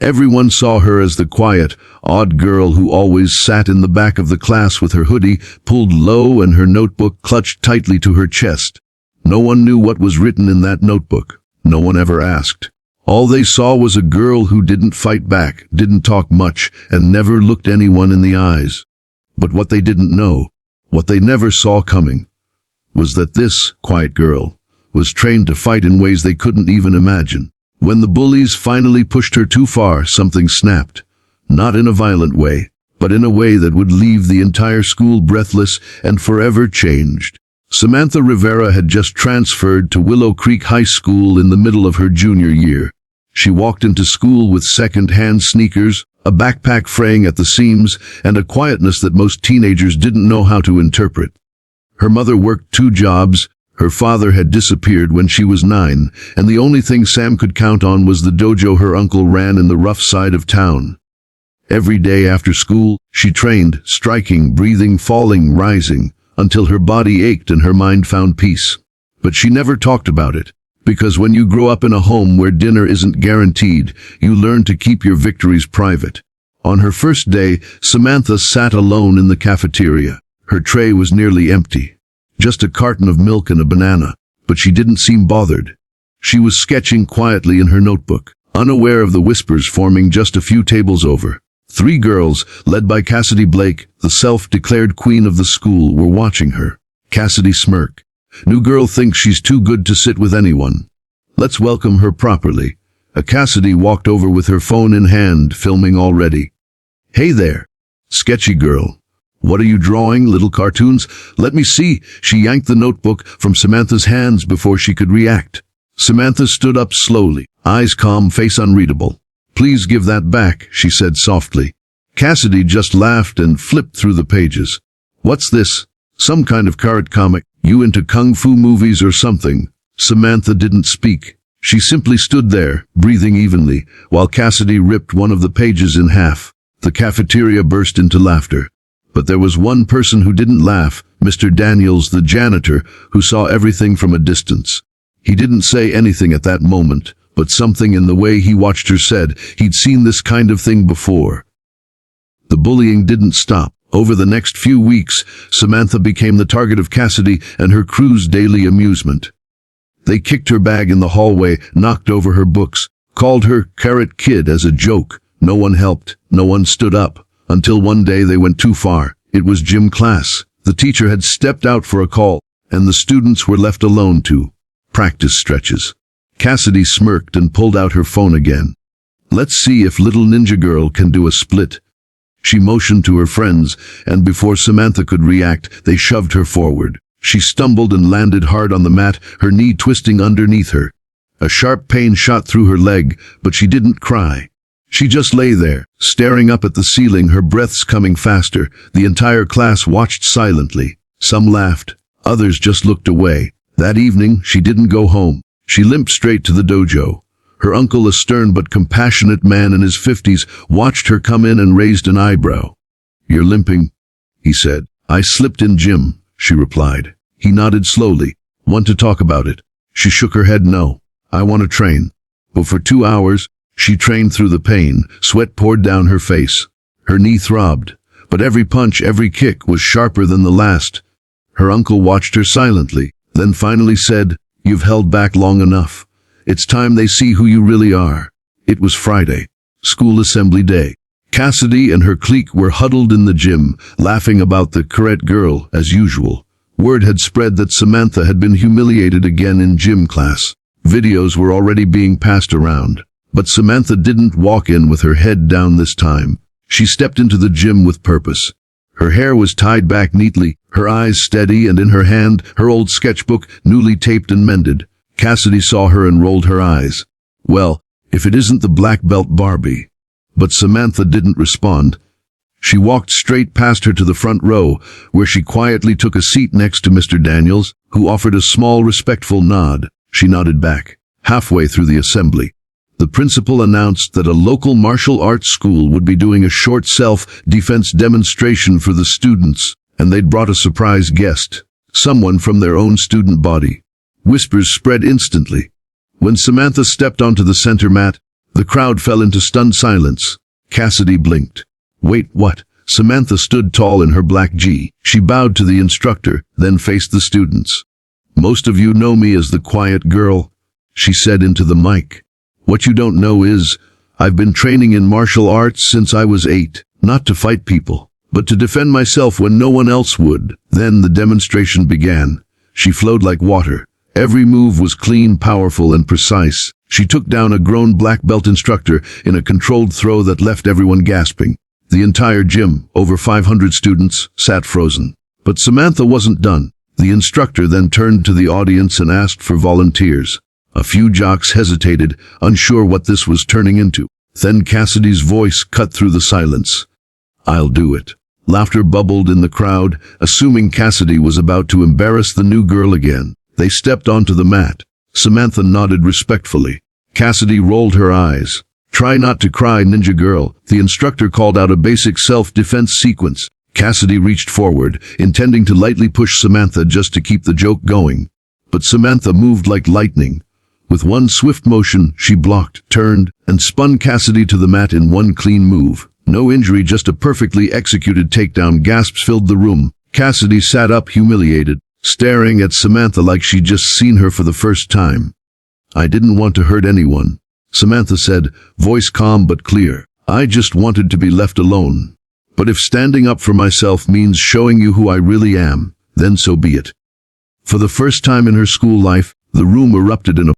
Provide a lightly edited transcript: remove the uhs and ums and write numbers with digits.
Everyone saw her as the quiet, odd girl who always sat in the back of the class with her hoodie pulled low and her notebook clutched tightly to her chest. No one knew what was written in that notebook. No one ever asked. All they saw was a girl who didn't fight back, didn't talk much, and never looked anyone in the eyes. But what they didn't know, what they never saw coming, was that this quiet girl was trained to fight in ways they couldn't even imagine. When the bullies finally pushed her too far, something snapped. Not in a violent way, but in a way that would leave the entire school breathless and forever changed. Samantha Rivera had just transferred to Willow Creek High School in the middle of her junior year. She walked into school with second-hand sneakers, a backpack fraying at the seams, and a quietness that most teenagers didn't know how to interpret. Her mother worked 2 jobs, her father had disappeared when she was 9, and the only thing Sam could count on was the dojo her uncle ran in the rough side of town. Every day after school, she trained, striking, breathing, falling, rising, until her body ached and her mind found peace. But she never talked about it, because when you grow up in a home where dinner isn't guaranteed, you learn to keep your victories private. On her first day, Samantha sat alone in the cafeteria. Her tray was nearly empty. Just a carton of milk and a banana, but she didn't seem bothered. She was sketching quietly in her notebook, unaware of the whispers forming just a few tables over. 3 girls, led by Cassidy Blake, the self-declared queen of the school, were watching her. Cassidy smirked. New girl thinks she's too good to sit with anyone. Let's welcome her properly. Cassidy walked over with her phone in hand, filming already. Hey there, sketchy girl. What are you drawing, little cartoons? Let me see. She yanked the notebook from Samantha's hands before she could react. Samantha stood up slowly, eyes calm, face unreadable. Please give that back, she said softly. Cassidy just laughed and flipped through the pages. What's this? Some kind of carrot comic? You into kung fu movies or something? Samantha didn't speak. She simply stood there, breathing evenly, while Cassidy ripped one of the pages in half. The cafeteria burst into laughter. But there was one person who didn't laugh, Mr. Daniels, the janitor, who saw everything from a distance. He didn't say anything at that moment, but something in the way he watched her said he'd seen this kind of thing before. The bullying didn't stop. Over the next few weeks, Samantha became the target of Cassidy and her crew's daily amusement. They kicked her bag in the hallway, knocked over her books, called her Carrot Kid as a joke. No one helped, no one stood up, until one day they went too far. It was gym class. The teacher had stepped out for a call, and the students were left alone to practice stretches. Cassidy smirked and pulled out her phone again. Let's see if little ninja girl can do a split. She motioned to her friends, and before Samantha could react, they shoved her forward. She stumbled and landed hard on the mat, her knee twisting underneath her. A sharp pain shot through her leg, but she didn't cry. She just lay there, staring up at the ceiling, her breaths coming faster. The entire class watched silently. Some laughed, others just looked away. That evening, she didn't go home. She limped straight to the dojo. Her uncle, a stern but compassionate man in his 50s, watched her come in and raised an eyebrow. You're limping, he said. I slipped in gym, she replied. He nodded slowly. Want to talk about it? She shook her head no. I want to train. But for 2 hours, she trained through the pain. Sweat poured down her face. Her knee throbbed, but every punch, every kick was sharper than the last. Her uncle watched her silently, then finally said, You've held back long enough. It's time they see who you really are. It was Friday, school assembly day. Cassidy and her clique were huddled in the gym, laughing about the carrot girl as usual. Word had spread that Samantha had been humiliated again in gym class. Videos were already being passed around. But Samantha didn't walk in with her head down this time. She stepped into the gym with purpose. Her hair was tied back neatly, her eyes steady, and in her hand, her old sketchbook, newly taped and mended. Cassidy saw her and rolled her eyes. Well, if it isn't the black belt Barbie. But Samantha didn't respond. She walked straight past her to the front row, where she quietly took a seat next to Mr. Daniels, who offered a small, respectful nod. She nodded back. Halfway through the assembly, the principal announced that a local martial arts school would be doing a short self-defense demonstration for the students, and they'd brought a surprise guest, someone from their own student body. Whispers spread instantly. When Samantha stepped onto the center mat, The crowd fell into stunned silence. Cassidy blinked. Wait, what? Samantha stood tall in her black G. She bowed to the instructor, then faced the students. Most of you know me as the quiet girl, she said into the mic. What you don't know is, I've been training in martial arts since I was 8, not to fight people, but to defend myself when no one else would. Then the demonstration began. She flowed like water. Every move was clean, powerful, and precise. She took down a grown black belt instructor in a controlled throw that left everyone gasping. The entire gym, over 500 students, sat frozen. But Samantha wasn't done. The instructor then turned to the audience and asked for volunteers. A few jocks hesitated, unsure what this was turning into. Then Cassidy's voice cut through the silence. I'll do it. Laughter bubbled in the crowd, assuming Cassidy was about to embarrass the new girl again. They stepped onto the mat. Samantha nodded respectfully. Cassidy rolled her eyes. Try not to cry, ninja girl. The instructor called out a basic self-defense sequence. Cassidy reached forward, intending to lightly push Samantha just to keep the joke going. But Samantha moved like lightning. With one swift motion, she blocked, turned, and spun Cassidy to the mat in one clean move. No injury, just a perfectly executed takedown. Gasps filled the room. Cassidy sat up, humiliated, staring at Samantha like she'd just seen her for the first time. I didn't want to hurt anyone, Samantha said, voice calm but clear. I just wanted to be left alone. But if standing up for myself means showing you who I really am, then so be it. For the first time in her school life, the room erupted in